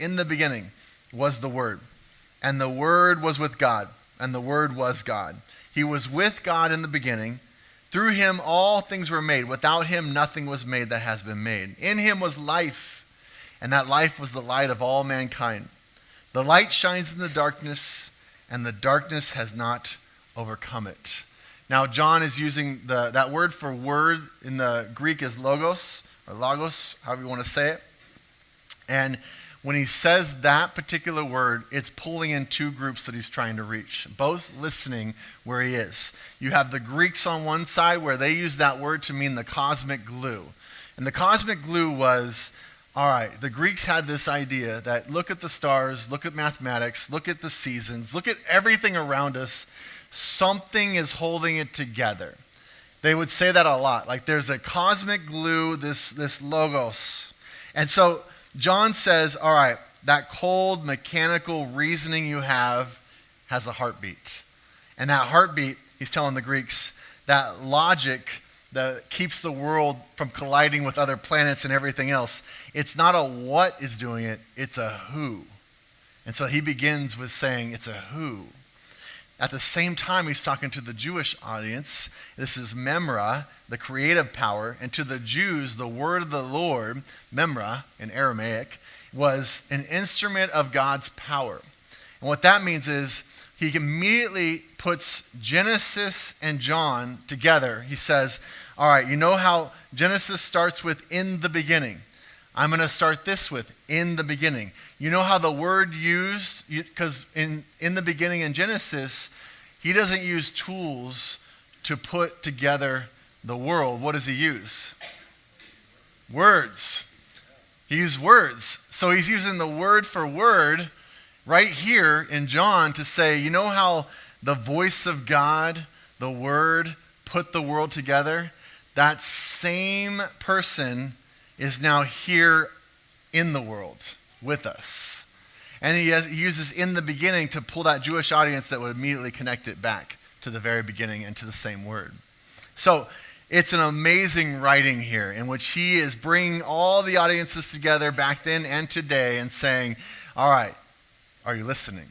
in the beginning was the Word, and the Word was with God, and the Word was God. He was with God in the beginning. Through him all things were made. Without him nothing was made that has been made. In him was life, and that life was the light of all mankind. The light shines in the darkness, and the darkness has not overcome it. Now John is using that word for word in the Greek is logos, or logos, however you want to say it. And when he says that particular word, it's pulling in two groups that he's trying to reach, both listening where he is. You have the Greeks on one side where they use that word to mean the cosmic glue. And the cosmic glue was, all right, the Greeks had this idea that look at the stars, look at mathematics, look at the seasons, look at everything around us. Something is holding it together. They would say that a lot. Like there's a cosmic glue, this logos. And so John says, all right, that cold mechanical reasoning you have has a heartbeat. And that heartbeat, he's telling the Greeks, that logic that keeps the world from colliding with other planets and everything else, it's not a what is doing it, it's a who. And so he begins with saying it's a who. At the same time, he's talking to the Jewish audience. This is Memra, the creative power. And to the Jews, the word of the Lord, Memra in Aramaic, was an instrument of God's power. And what that means is he immediately puts Genesis and John together. He says, all right, you know how Genesis starts with in the beginning. I'm going to start this with in the beginning. You know how the word used, because in the beginning in Genesis, he doesn't use tools to put together the world. What does he use? Words. He used words. So he's using the word for word right here in John to say, you know how the voice of God, the word, put the world together? That same person is now here in the world with us. And he uses in the beginning to pull that Jewish audience that would immediately connect it back to the very beginning and to the same word. So it's an amazing writing here in which he is bringing all the audiences together back then and today and saying, all right, are you listening?